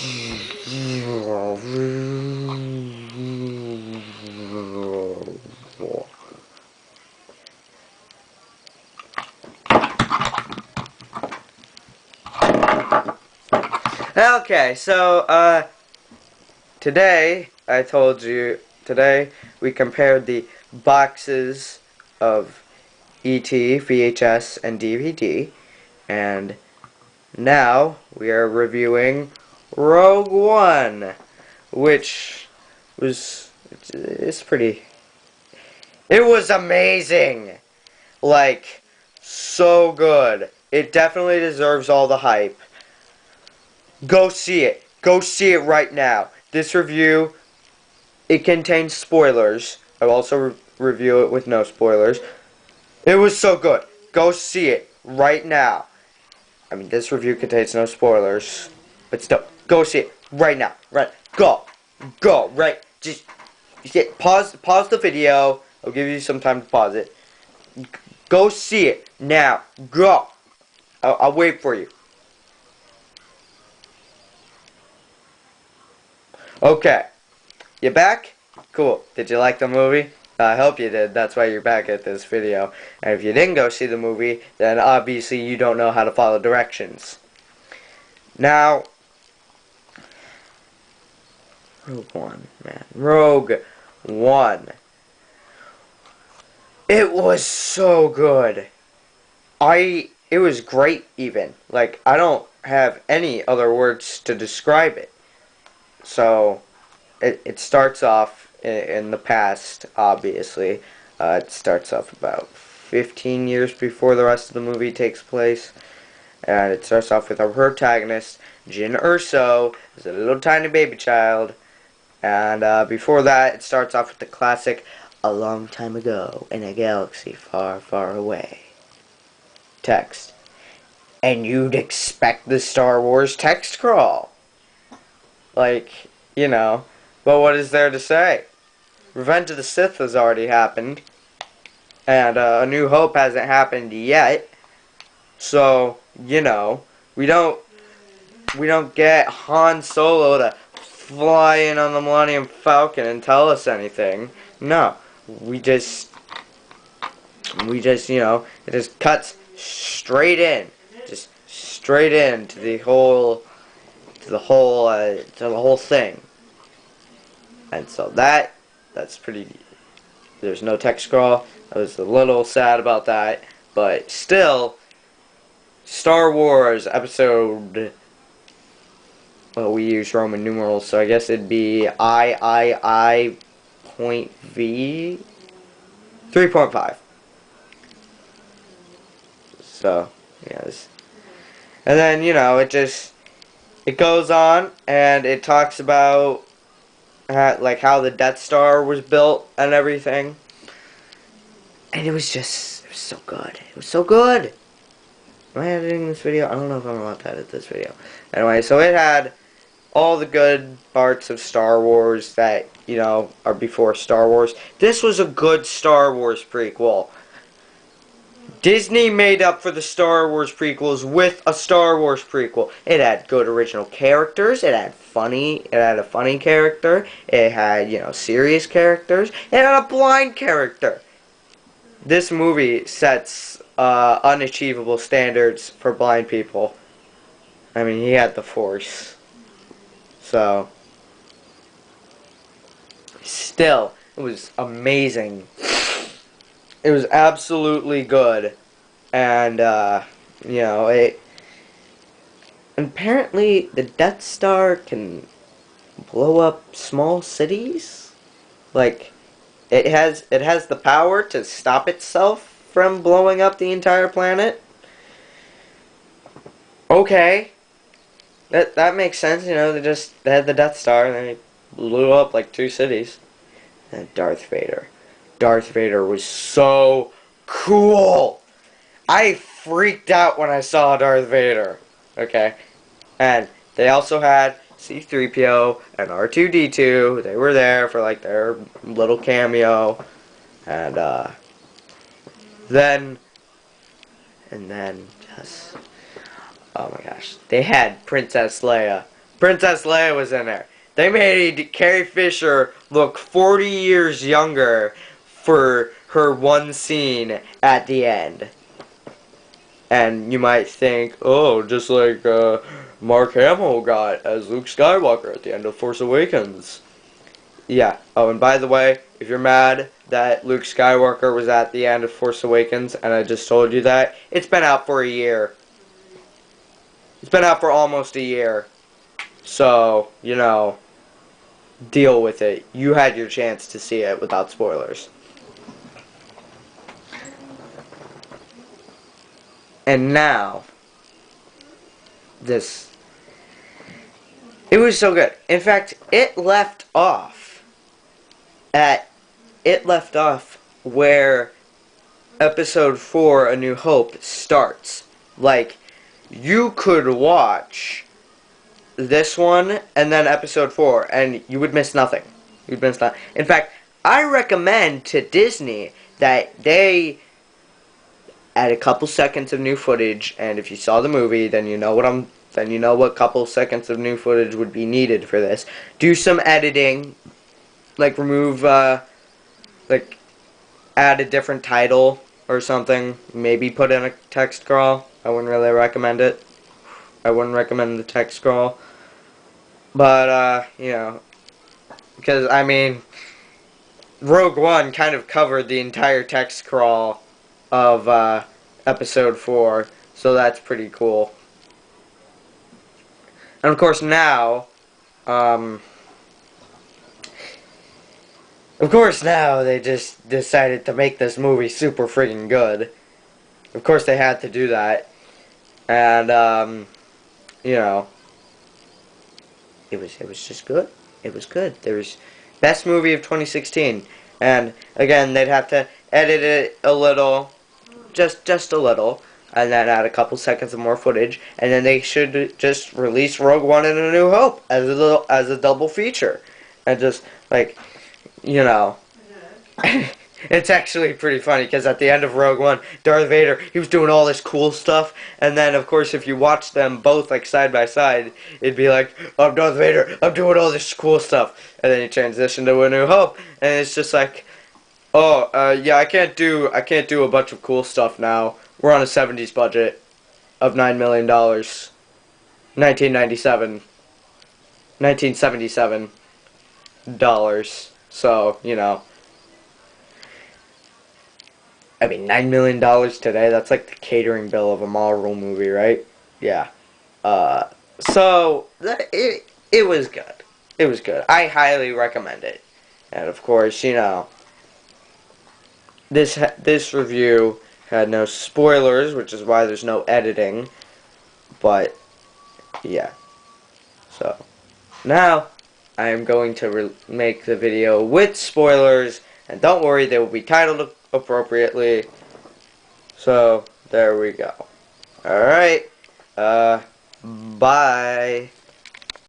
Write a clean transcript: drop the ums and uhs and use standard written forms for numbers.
Okay, so, today, today we compared the boxes of ET, VHS, and DVD, and now we are reviewing Rogue One, which it's pretty, it was amazing! Like, so good. It definitely deserves all the hype. Go see it. Go see it right now. This review, it contains spoilers. I'll also review it with no spoilers. It was so good. Go see it right now. I mean, this review contains no spoilers, but still, go see it right now. Right, go, right. Just pause the video. I'll give you some time to pause it. Go see it now. Go. I'll wait for you. Okay, you back? Cool. Did you like the movie? I hope you did. That's why you're back at this video. And if you didn't go see the movie, then obviously you don't know how to follow directions. Now, Rogue One, man. Rogue One. It was so good. It was great even. Like, I don't have any other words to describe it. So, it starts off in the past, obviously. It starts off about 15 years before the rest of the movie takes place. And it starts off with our protagonist, Jyn Erso, as a little tiny baby child. And before that, it starts off with the classic, "A long time ago, in a galaxy far, far away." Text. And you'd expect the Star Wars text crawl. Like, you know, but what is there to say? Revenge of the Sith has already happened, and A New Hope hasn't happened yet. So, you know, we don't get Han Solo to fly in on the Millennium Falcon and tell us anything. No, we just, you know, it just cuts straight in, just straight in to the whole thing. And so that's pretty, there's no text scroll. I was a little sad about that, but still, Star Wars episode, well, we use Roman numerals, so I guess it'd be I.V 3.5. So, yes. And then, you know, it goes on, and it talks about like how the Death Star was built and everything. And it was so good. It was so good. Am I editing this video? I don't know if I'm allowed to edit this video. Anyway, so it had all the good parts of Star Wars that, you know, are before Star Wars. This was a good Star Wars prequel. Disney made up for the Star Wars prequels with a Star Wars prequel. It had good original characters. It had a funny character. It had, you know, serious characters. It had a blind character. This movie sets unachievable standards for blind people. I mean, he had the Force. So, still, it was amazing. It was absolutely good. And, you know, apparently the Death Star can blow up small cities. Like, it has the power to stop itself from blowing up the entire planet. Okay. That makes sense, you know, they had the Death Star and they blew up like 2 cities. And Darth Vader. Darth Vader was so cool. I freaked out when I saw Darth Vader. Okay. And they also had C-3PO and R2-D2. They were there for like their little cameo. And then just, oh my gosh, they had Princess Leia. Princess Leia was in there. They made Carrie Fisher look 40 years younger for her one scene at the end. And you might think, oh, just like Mark Hamill got as Luke Skywalker at the end of Force Awakens. Yeah. Oh, and by the way, if you're mad that Luke Skywalker was at the end of Force Awakens, and I just told you that, it's been out for a year. It's been out for almost a year. So, you know, deal with it. You had your chance to see it without spoilers. And now, this. It was so good. In fact, it left off where Episode 4, A New Hope, starts. Like, you could watch this one and then Episode 4, and you would miss nothing. You'd miss nothing. In fact, I recommend to Disney that they add a couple seconds of new footage, and if you saw the movie, then you know what couple seconds of new footage would be needed for this. Do some editing, like remove, like add a different title or something. Maybe put in a text scroll. I wouldn't really recommend it. I wouldn't recommend the text scroll. But, you know, because, I mean, Rogue One kind of covered the entire text scroll of Episode 4, so that's pretty cool. And of course now, they just decided to make this movie super friggin' good. Of course they had to do that. And, you know, it was just good. It was good. There was best movie of 2016. And again, they'd have to edit it a little, just a little, and then add a couple seconds of more footage, and then they should just release Rogue One and A New Hope as a double feature, and just like, you know, it's actually pretty funny because at the end of Rogue One, Darth Vader, he was doing all this cool stuff, and then of course if you watch them both like side by side, it'd be like, I'm Darth Vader, I'm doing all this cool stuff, and then you transition to A New Hope, and it's just like, oh, yeah, I can't do a bunch of cool stuff now. We're on a 70s budget of $9 million. 1977 dollars. So, you know. I mean, $9 million today, that's like the catering bill of a Marvel movie, right? Yeah. So, it was good. It was good. I highly recommend it. And of course, you know, this review had no spoilers, which is why there's no editing. But, yeah. So, now, I am going to make the video with spoilers. And don't worry, they will be titled appropriately. So, there we go. Alright. Bye.